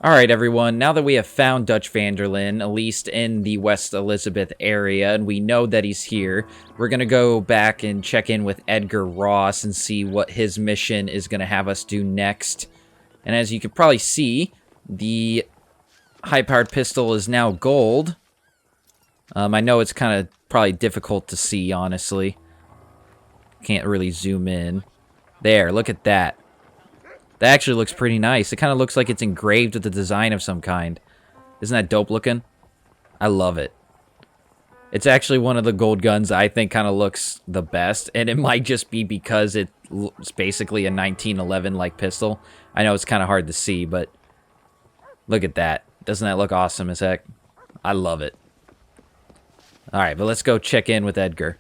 Alright everyone, now that we have found Dutch Vanderlyn, at least in the West Elizabeth area, and we know that he's here, we're going to go back and check in with Edgar Ross and see what his mission is going to have us do next. And as you can probably see, the high-powered pistol is now gold. I know it's kind of probably difficult to see, honestly. Can't really zoom in. There, look at that. That actually looks pretty nice. It kind of looks like it's engraved with a design of some kind. Isn't that dope looking? I love it. It's actually one of the gold guns I think kind of looks the best, and it might just be because it's basically a 1911-like pistol. I know it's kind of hard to see, but look at that. Doesn't that look awesome as heck? I love it. Alright, but let's go check in with Edgar.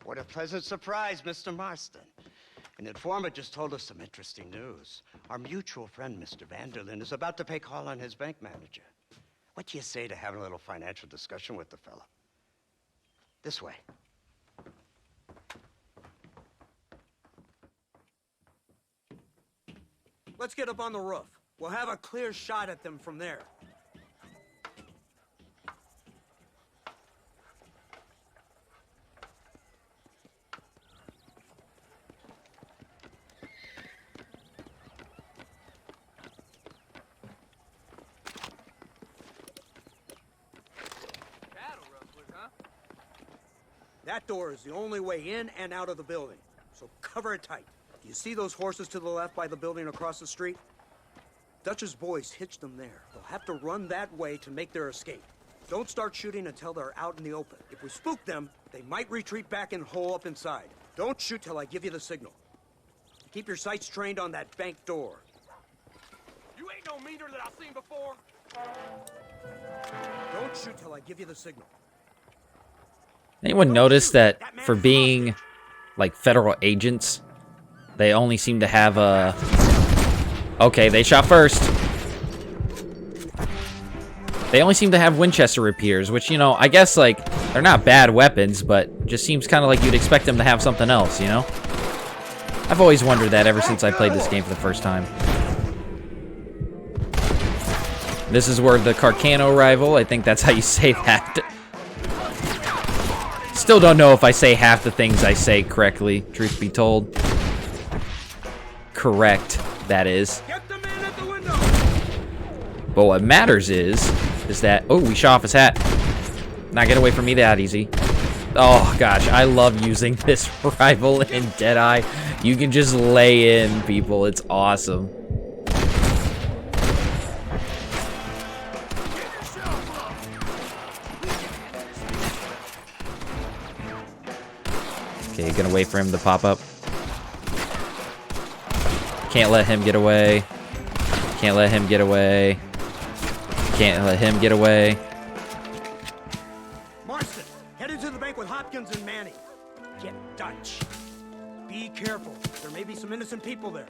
What a pleasant surprise, Mr. Marston. An informant just told us some interesting news. Our mutual friend, Mr. Vanderlyn, is about to pay call on his bank manager. What do you say to having a little financial discussion with the fella? This way. Let's get up on the roof. We'll have a clear shot at them from there. That door is the only way in and out of the building, so cover it tight. Do you see those horses to the left by the building across the street? Dutch's boys hitched them there. They'll have to run that way to make their escape. Don't start shooting until they're out in the open. If we spook them, they might retreat back and hole up inside. Don't shoot till I give you the signal. Keep your sights trained on that bank door. You ain't no meter that I've seen before. Don't shoot till I give you the signal. Anyone notice that for being, like, federal agents, they only seem to have a... Okay, they shot first. They only seem to have Winchester rapiers, which, you know, I guess, like, they're not bad weapons, but just seems kind of like you'd expect them to have something else, you know? I've always wondered that ever since I played this game for the first time. This is where the Carcano rival, I think that's how you say that. Still don't know if I say half the things I say correctly, truth be told. Correct, that is. Get the man at the window! But what matters is that... Oh, we shot off his hat. Not get away from me that easy. Oh, gosh, I love using this rifle in Deadeye. You can just lay in people. It's awesome. Okay, gonna wait for him to pop up. Can't let him get away. Can't let him get away. Can't let him get away. Marston, head into the bank with Hopkins and Manning. Get Dutch. Be careful. There may be some innocent people there.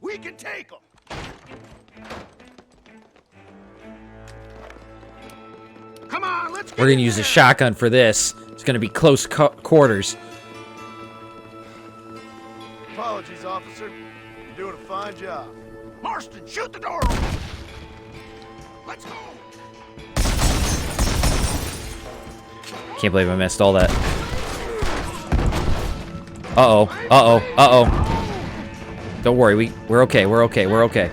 We can take them. Come on, let's get We're gonna use a shotgun for this. It's gonna be close quarters. Apologies, officer. You're doing a fine job. Marston, shoot the door open. Let's go. Can't believe I missed all that. Uh-oh. Uh-oh. Uh-oh. Don't worry, we're okay, we're okay, we're okay.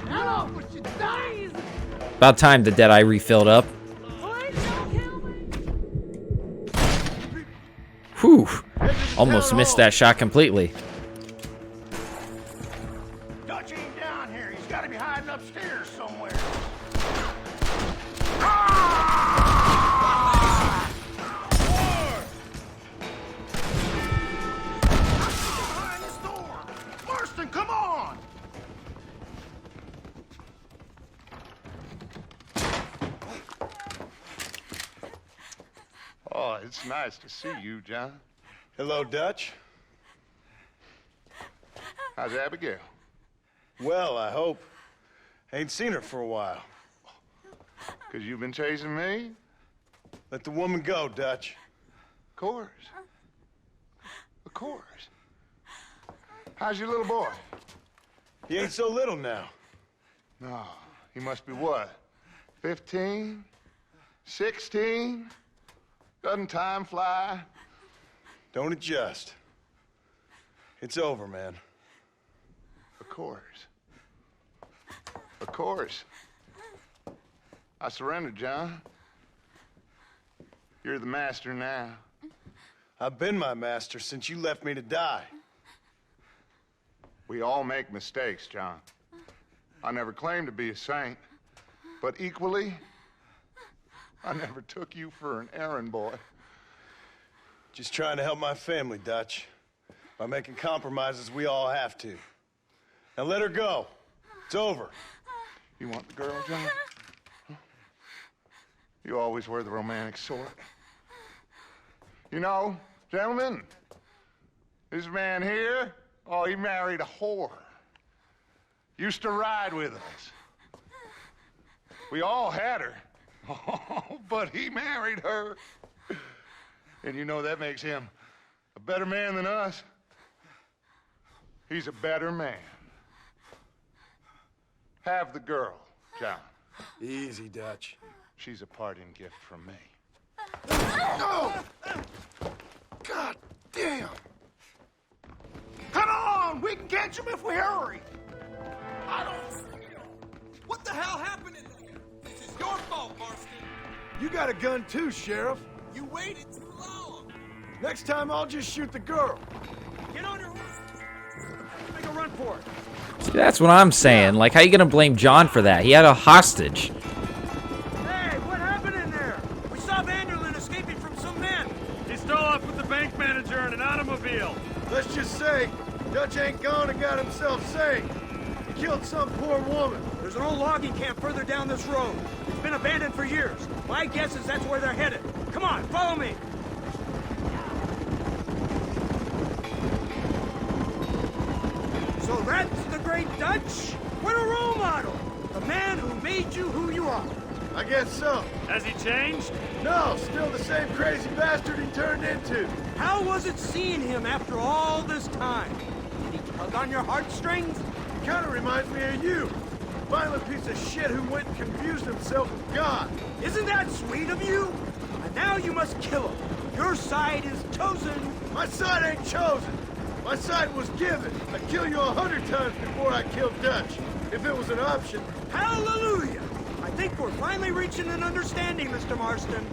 About time the Deadeye refilled up. Whew. Almost missed that shot completely. Dutch ain't down here. He's got to be hiding upstairs somewhere. Behind this door. Marston, come on. Oh, it's nice to see you, John. Hello, Dutch. How's Abigail? Well, I hope. Ain't seen her for a while. 'Cause you've been chasing me? Let the woman go, Dutch. Of course. Of course. How's your little boy? He ain't so little now. No, he must be what? 15? 16? Doesn't time fly? Don't adjust. It's over, man. Of course. Of course. I surrendered, John. You're the master now. I've been my master since you left me to die. We all make mistakes, John. I never claimed to be a saint, but equally, I never took you for an errand boy. Just trying to help my family, Dutch. By making compromises we all have to. Now let her go. It's over. You want the girl, John? Huh? You always were the romantic sort. You know, gentlemen, this man here, oh, he married a whore. Used to ride with us. We all had her. Oh, but he married her. And you know that makes him a better man than us. He's a better man. Have the girl, John. Easy, Dutch. She's a parting gift from me. No! God damn! Come on! We can catch him if we hurry! I don't... What the hell happened in there? This is your fault, Marston. You got a gun too, Sheriff. You waited too long. Next time I'll just shoot the girl. Get on your horse. Make a run for it. See, that's what I'm saying. Like, how you gonna blame John for that? He had a hostage. Hey, what happened in there? We saw Vanderlyn escaping from some men. He stole off with the bank manager in an automobile. Let's just say, Dutch ain't gone and got himself saved. He killed some poor woman. There's an old logging camp further down this road. It's been abandoned for years. My guess is that's where they're headed. Come on, follow me. So that's the great Dutch? What a role model! The man who made you who you are. I guess so. Has he changed? No, still the same crazy bastard he turned into. How was it seeing him after all this time? Did he tug on your heartstrings? Kind of reminds me of you. Violent piece of shit who went and confused himself with God. Isn't that sweet of you? And now you must kill him. Your side is chosen. My side ain't chosen. My side was given. I'd kill you 100 times before I killed Dutch. If it was an option. Hallelujah! I think we're finally reaching an understanding, Mr. Marston.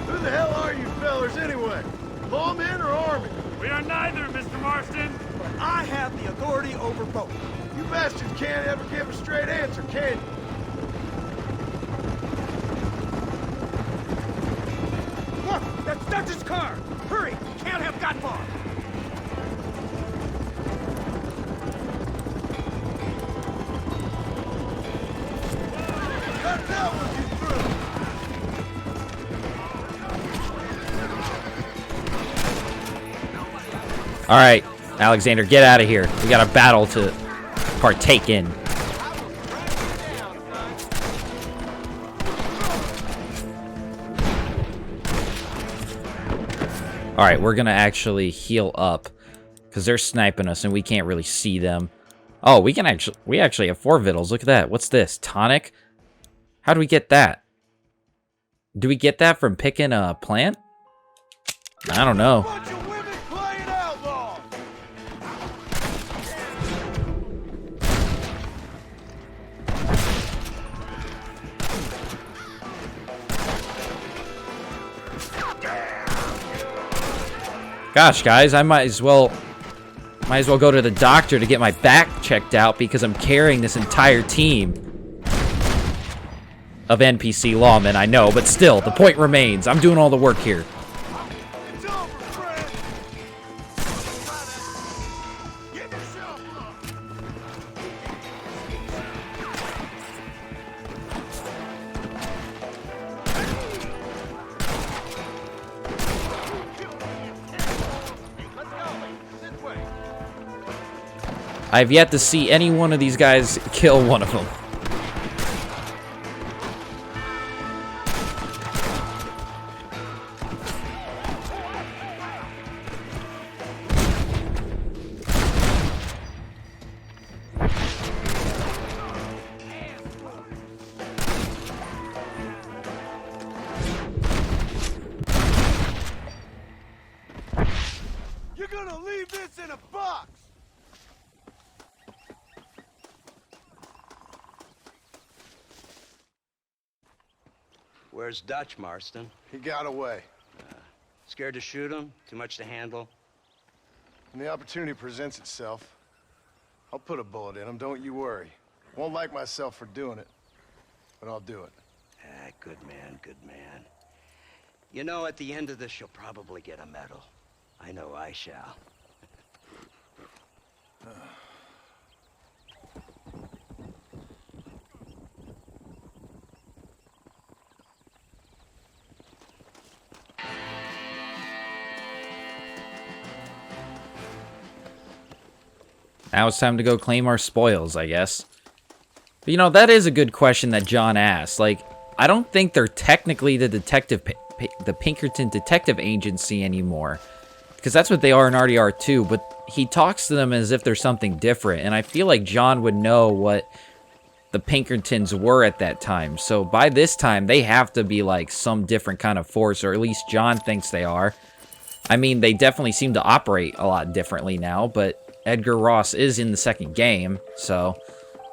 Who the hell are you fellers anyway? Lawmen or army? We are neither, Mr. Marston. But I have the authority over both. You bastards can't ever give a straight answer, can you? Look, that's Dutch's car. Hurry, can't have got far. Cartel was you through. All right, Alexander, get out of here. We got a battle to partake in. All right, we're gonna actually heal up because they're sniping us and we can't really see them. Oh, we actually have 4 vittles. Look at that. What's this? Tonic? How do we get that? Do we get that from picking a plant? I don't know. Bunch of women playing outlaw. Gosh, guys, I might as well go to the doctor to get my back checked out because I'm carrying this entire team of NPC lawmen, I know, but still, the point remains. I'm doing all the work here. It's over, friend. Give yourself up. I've yet to see any one of these guys kill one of them. You're gonna leave this in a box! Where's Dutch, Marston? He got away. Scared to shoot him? Too much to handle? When the opportunity presents itself, I'll put a bullet in him, don't you worry. Won't like myself for doing it, but I'll do it. Ah, good man, good man. You know, at the end of this, you'll probably get a medal. I know I shall. Now it's time to go claim our spoils, I guess. But, you know, that is a good question that John asked. Like, I don't think they're technically the the Pinkerton Detective Agency anymore. Because that's what they are in RDR2, but he talks to them as if they're something different. And I feel like John would know what the Pinkertons were at that time. So by this time, they have to be like some different kind of force, or at least John thinks they are. I mean, they definitely seem to operate a lot differently now, but Edgar Ross is in the second game, so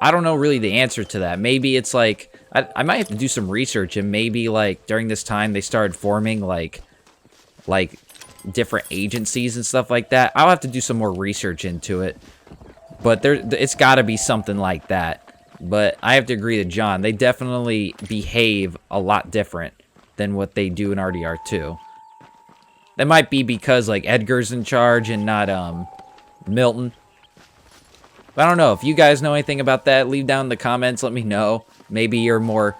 I don't know really the answer to that. Maybe it's like, I might have to do some research, and maybe like during this time they started forming like different agencies and stuff like that. I'll have to do some more research into it, but it's got to be something like that. But I have to agree with John. They definitely behave a lot different than what they do in RDR2. That might be because like Edgar's in charge and not Milton. I don't know. If you guys know anything about that, leave down in the comments. Let me know. Maybe you're more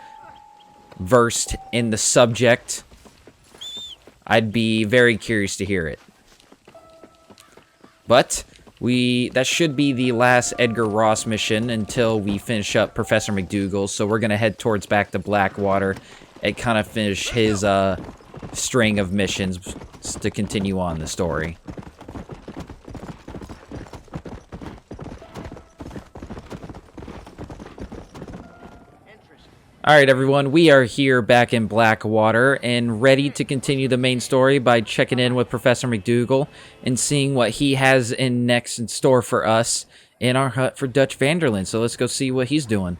versed in the subject. I'd be very curious to hear it. But that should be the last Edgar Ross mission until we finish up Professor MacDougal. So we're going to head towards back to Blackwater and kind of finish his string of missions to continue on the story. Alright everyone, we are here back in Blackwater and ready to continue the main story by checking in with Professor MacDougal and seeing what he has next in store for us in our hut for Dutch van der Linde. So let's go see what he's doing.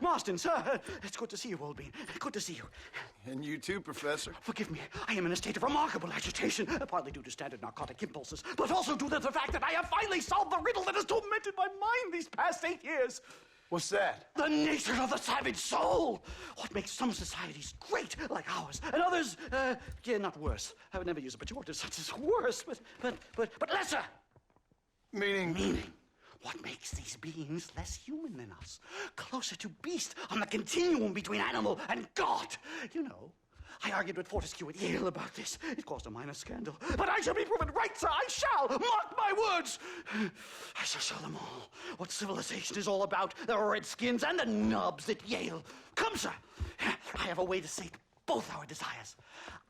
Marston, sir, it's good to see you, old bean. Good to see you. And you too, Professor. Forgive me, I am in a state of remarkable agitation, partly due to standard narcotic impulses, but also due to the fact that I have finally solved the riddle that has tormented my mind these past 8 years. What's that? The nature of the savage soul. What makes some societies great, like ours, and others, yeah, not worse. I would never use a pejorative such as worse, but lesser. Meaning? What makes these beings less human than us? Closer to beast on the continuum between animal and God. You know, I argued with Fortescue at Yale about this. It caused a minor scandal. But I shall be proven right, sir. I shall. Mark my words. I shall show them all what civilization is all about. The redskins and the nubs at Yale. Come, sir. I have a way to sate both our desires.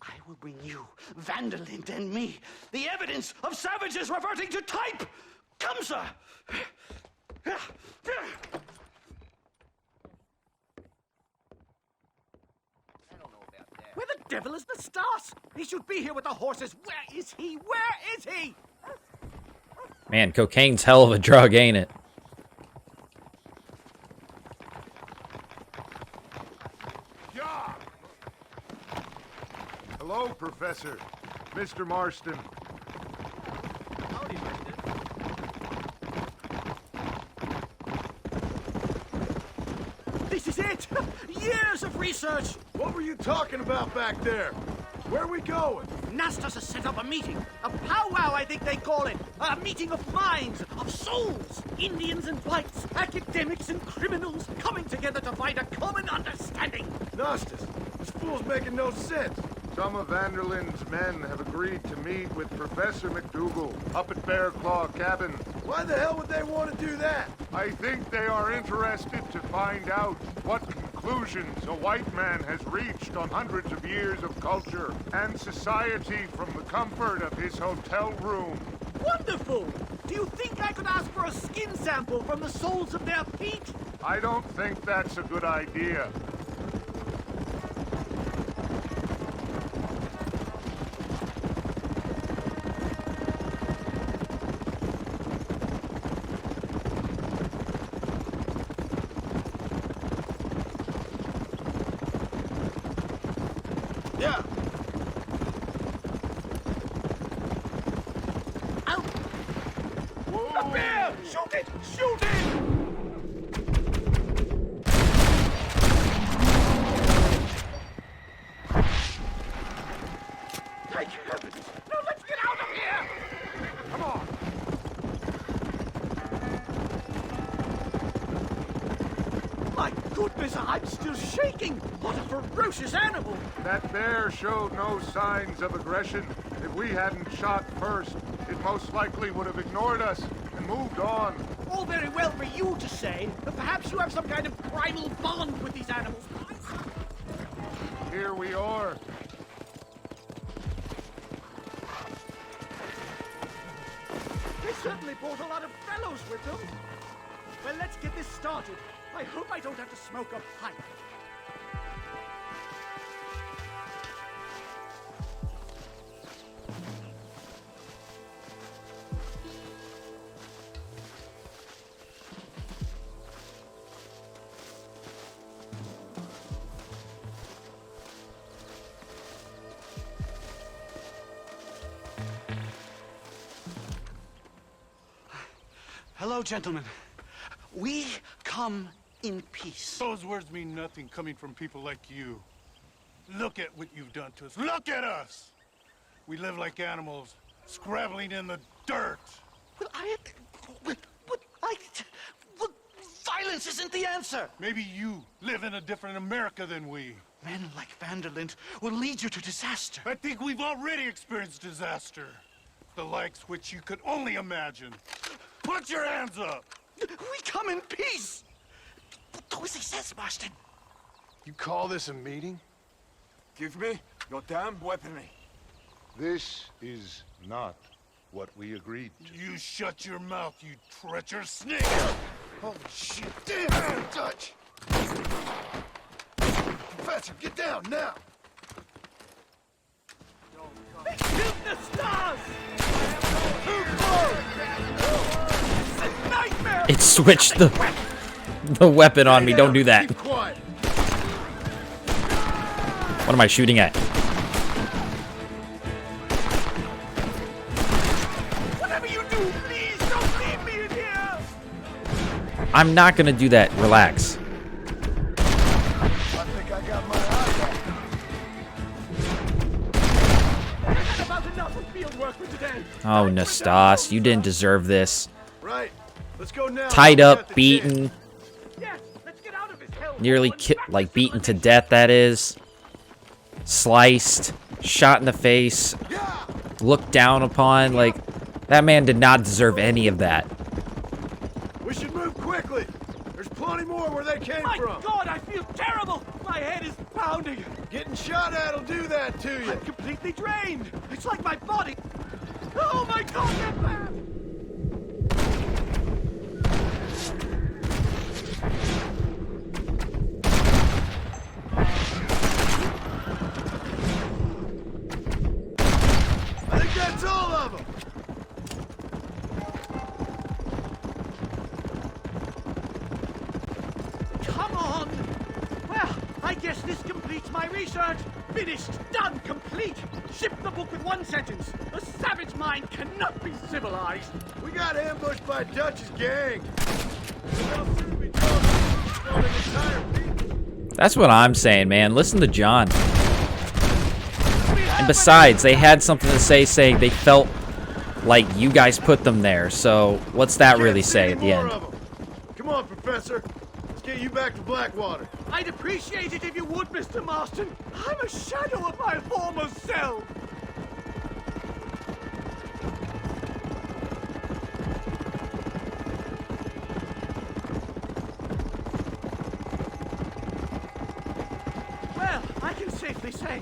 I will bring you, van der Linde and me, the evidence of savages reverting to type. Come, sir! Where the devil is Nastas? He should be here with the horses. Where is he? Where is he? Man, cocaine's hell of a drug, ain't it? Yeah. Hello, Professor. Mr. Marston. Howdy, Marston. This is it! Years of research! What were you talking about back there? Where are we going? Nastas has set up a meeting. A powwow, I think they call it. A meeting of minds, of souls. Indians and whites, academics and criminals coming together to find a common understanding. Nastas, this fool's making no sense. Some of Vanderlin's men have agreed to meet with Professor MacDougal up at Bear Claw Cabin. Why the hell would they want to do that? I think they are interested to find out what conclusions a white man has reached on hundreds of years of culture and society from the comfort of his hotel room. Wonderful! Do you think I could ask for a skin sample from the soles of their feet? I don't think that's a good idea. Yeah. Out! Whoa. A bear! Shoot it! Shoot it! Thank heavens! Now let's get out of here! Come on. My goodness, I'm still shaking! What a ferocious animal! That bear showed no signs of aggression. If we hadn't shot first, it most likely would have ignored us and moved on. All very well for you to say, but perhaps you have some kind of primal bond with these animals. Here we are. They certainly brought a lot of fellows with them. Well, let's get this started. I hope I don't have to smoke a pipe. Hello, gentlemen. We come in peace. Those words mean nothing coming from people like you. Look at what you've done to us. Look at us! We live like animals, scrabbling in the dirt. Well, violence isn't the answer. Maybe you live in a different America than we. Men like Vanderlinde will lead you to disaster. I think we've already experienced disaster. The likes which you could only imagine. Put your hands up! We come in peace! Do as he says, Marston. You call this a meeting? Give me your damn weaponry. This is not what we agreed to. You shut your mouth, you treacherous snake! Holy shit, damn it, Dutch! Professor, get down now! They killed the stars! Nightmare! It switched the weapon on me. Don't do that. Keep quiet. What am I shooting at? Whatever you do, please don't leave me in here! I'm not gonna do that. Relax. I think I got my eye I've had about enough of field work for today. Oh, Nastas, you didn't deserve this. Right. Let's go now. Tied We got up, the beaten, Yes, let's get out of his hell. nearly like beaten to death, that is. Sliced, shot in the face, looked down upon. Like, that man did not deserve any of that. We should move quickly. There's plenty more where they came My from. God, I feel terrible. My head is pounding. Getting shot at'll do that to you. I'm completely drained. It's like my body. Oh my God, that man! I think that's all of them. Come on! Well, I guess this completes my research. Finished, done, complete. Ship the book with one sentence. A savage mind cannot be civilized. We got ambushed by Dutch's gang. They'll soon be on an entire people. That's what I'm saying, man. Listen to John. And besides, they had something to say saying they felt like you guys put them there. So what's that really say at the end? Come on, Professor. Let's get you back to Blackwater. I'd appreciate it if you would, Mr. Marston. I'm a shadow of my former self. Well, I can safely say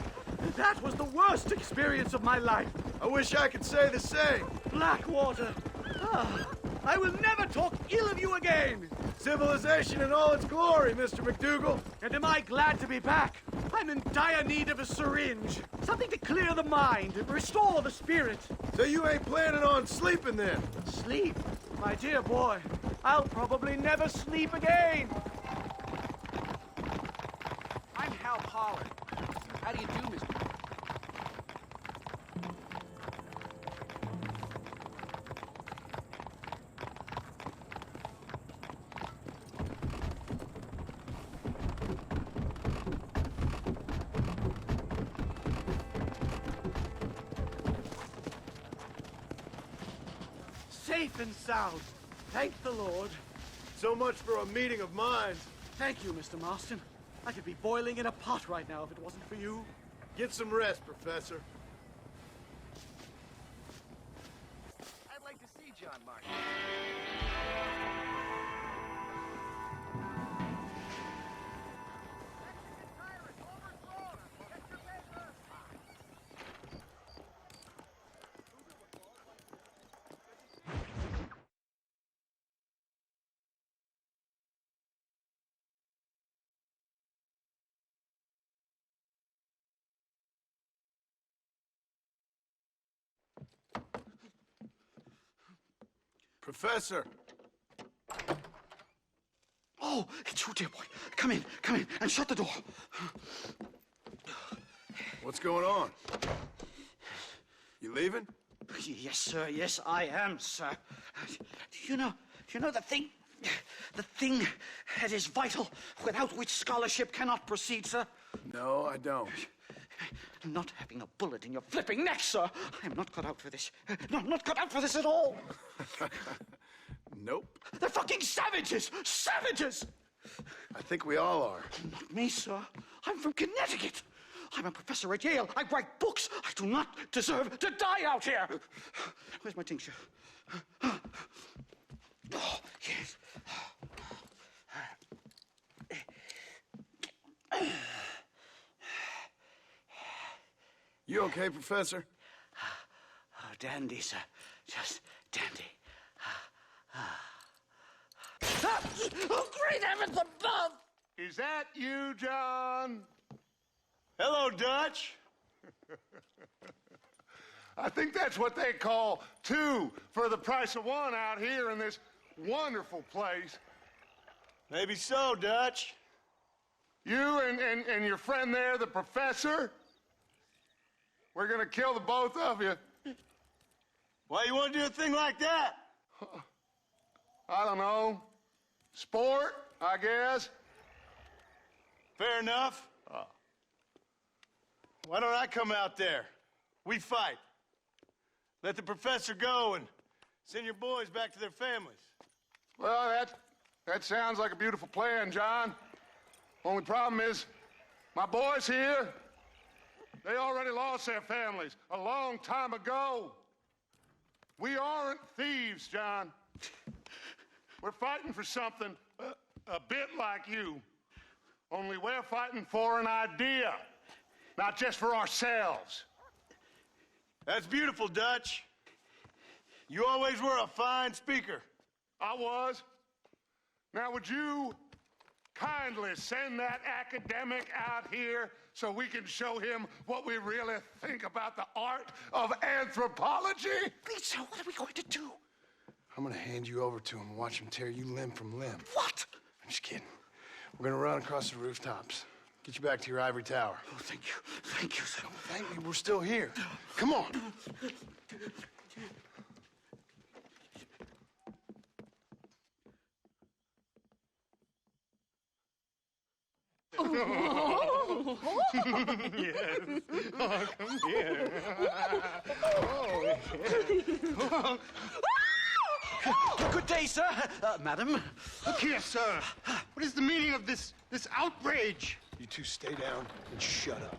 that was the worst experience of my life. I wish I could say the same. Blackwater. Ah, I will never talk ill of you again. Civilization in all its glory, Mr. MacDougal. And am I glad to be back? I'm in dire need of a syringe. Something to clear the mind and restore the spirit. So you ain't planning on sleeping then? Sleep? My dear boy, I'll probably never sleep again. I'm Hal Pollard. How do you do, Mr. Safe and sound. Thank the Lord. So much for a meeting of minds. Thank you, Mr. Marston. I could be boiling in a pot right now if it wasn't for you. Get some rest, Professor. I'd like to see John Marston. Professor. Oh, it's you, dear boy. Come in, and shut the door. What's going on? You leaving? Yes, sir. Yes, I am, sir. You know the thing that is vital, without which scholarship cannot proceed, sir? No, I don't. Not having a bullet in your flipping neck, sir. I am not cut out for this. No, I'm not cut out for this at all. Nope. They're fucking savages! Savages! I think we all are. Not me, sir. I'm from Connecticut. I'm a professor at Yale. I write books. I do not deserve to die out here. Where's my tincture? Oh, yes. You okay, Professor? Oh, dandy, sir. Just dandy. Oh, great heavens above! Is that you, John? Hello, Dutch. I think that's what they call two for the price of one out here in this wonderful place. Maybe so, Dutch. You and your friend there, the professor, we're gonna kill the both of you. Why you want to do a thing like that? I don't know. Sport, I guess. Fair enough. Why don't I come out there? We fight. Let the professor go and send your boys back to their families. Well, that sounds like a beautiful plan, John. Only problem is, my boys here, they already lost their families a long time ago. We aren't thieves, John. We're fighting for something a bit like you. Only we're fighting for an idea, not just for ourselves. That's beautiful, Dutch. You always were a fine speaker. I was. Now, would you kindly send that academic out here so we can show him what we really think about the art of anthropology? Please, sir, what are we going to do? I'm gonna hand you over to him and watch him tear you limb from limb. What? I'm just kidding. We're gonna run across the rooftops. Get you back to your ivory tower. Oh, thank you. Thank you, sir. Don't thank me, we're still here. Come on. Oh. Yes. Oh, come here. Good day, sir. Madam. Look here, sir. What is the meaning of this outrage? You two stay down and shut up.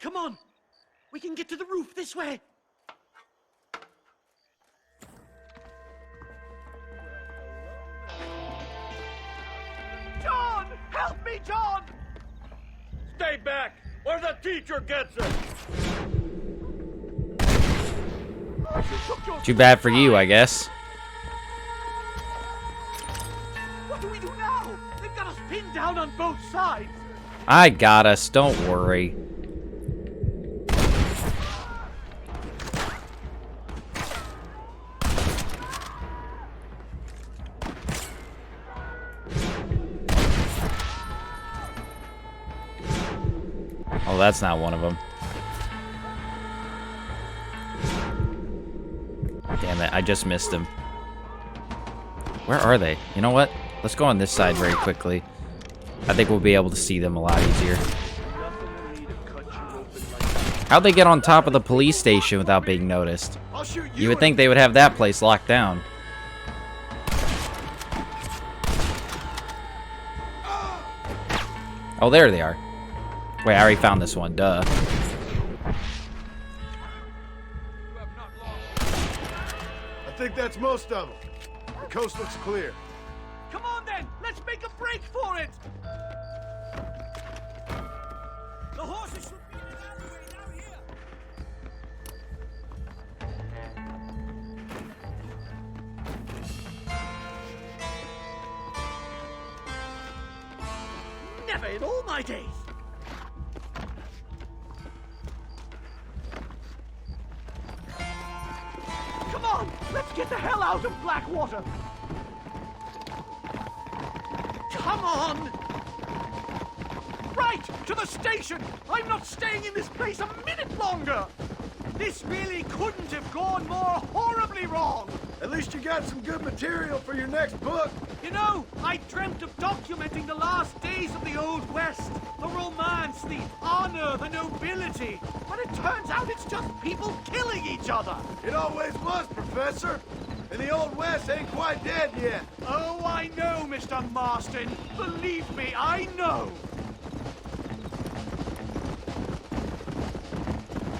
Come on. We can get to the roof this way. John! Help me, John! Stay back, or the teacher gets it! Too bad for you, I guess. What do we do now? They've got us pinned down on both sides. I got us, don't worry. Oh, that's not one of them. Damn it, I just missed him. Where are they? You know what? Let's go on this side very quickly. I think we'll be able to see them a lot easier. How'd they get on top of the police station without being noticed? You would think they would have that place locked down. Oh, there they are. Wait, I already found this one, duh. I think that's most of them. The coast looks clear. Come on, then. Let's make a break for it. The horses should be in the alleyway down here. Never in all my days. Come on, let's get the hell out of Blackwater. Come on! Right, to the station! I'm not staying in this place a minute longer! This really couldn't have gone more horribly wrong! At least you got some good material for your next book. You know, I dreamt of documenting the last days of the Old West. The romance, the honor, the nobility. But it turns out it's just people killing each other. It always was, Professor. And the Old West ain't quite dead yet. Oh, I know, Mr. Marston. Believe me, I know.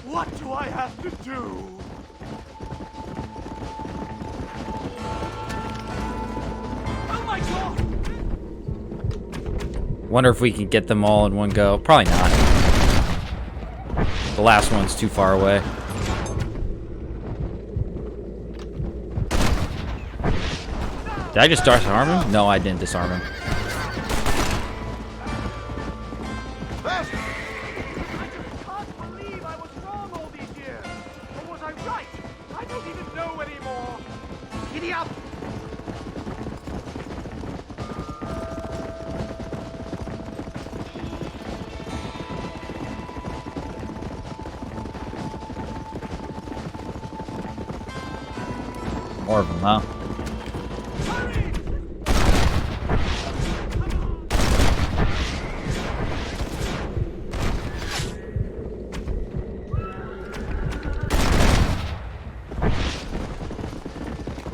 What do I have to do? Oh my God! Wonder if we can get them all in one go. Probably not. The last one's too far away. Did I just disarm him? No, I didn't disarm him. Faster! I just can't believe I was wrong all these years. Or was I right? I don't even know anymore. Giddy up! More of them, huh?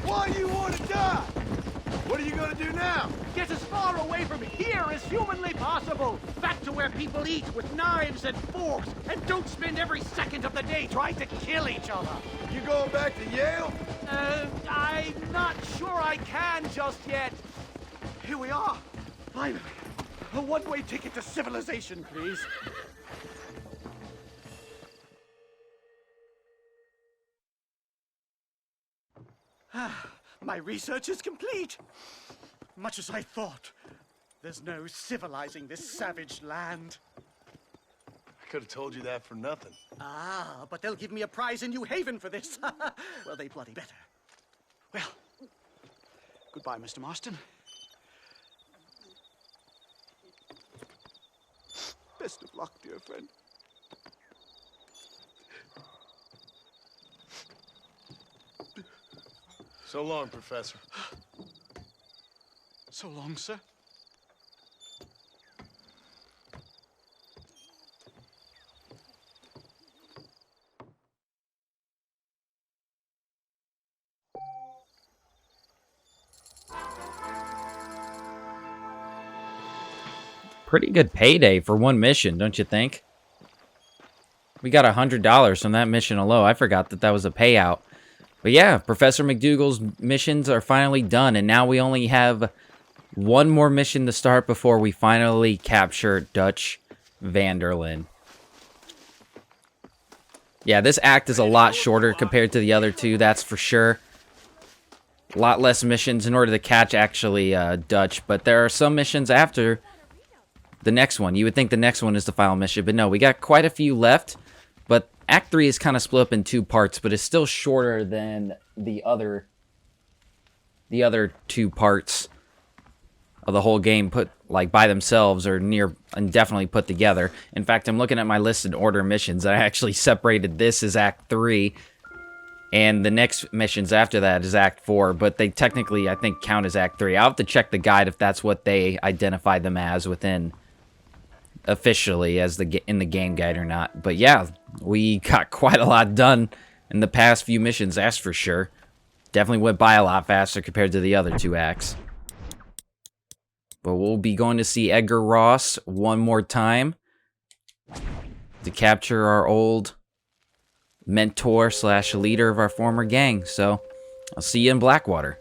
Why do you want to die? What are you going to do now? Get as far away from here as humanly possible. Back to where people eat with knives and forks and don't spend every second of the day trying to kill each other. You going back to Yale? I'm not sure I can just yet. Here we are. Finally. A one-way ticket to civilization, please. My research is complete. Much as I thought. There's no civilizing this savage land. I could have told you that for nothing. Ah, but they'll give me a prize in New Haven for this. Well, they bloody better. Well, goodbye, Mr. Marston. Best of luck, dear friend. So long, Professor. So long, sir. Pretty good payday for one mission, don't you think? We got $100 from that mission alone. I forgot that that was a payout. But yeah, Professor MacDougal's missions are finally done, and now we only have one more mission to start before we finally capture Dutch van der Linde. Yeah, this act is a lot shorter compared to the other two, that's for sure. A lot less missions in order to catch, actually, Dutch. But there are some missions after the next one. You would think the next one is the final mission, but no, we got quite a few left. But Act 3 is kind of split up in two parts, but it's still shorter than the other two parts of the whole game put like by themselves or near and definitely put together. In fact, I'm looking at my listed order missions. I actually separated this as Act 3, and the next missions after that is Act 4, but they technically, I think, count as Act 3. I'll have to check the guide if that's what they identify them as within officially as in the game guide or not. But yeah, we got quite a lot done in the past few missions, that's for sure. Definitely went by a lot faster compared to the other two acts. But we'll be going to see Edgar Ross one more time to capture our old mentor slash leader of our former gang. So I'll see you in Blackwater.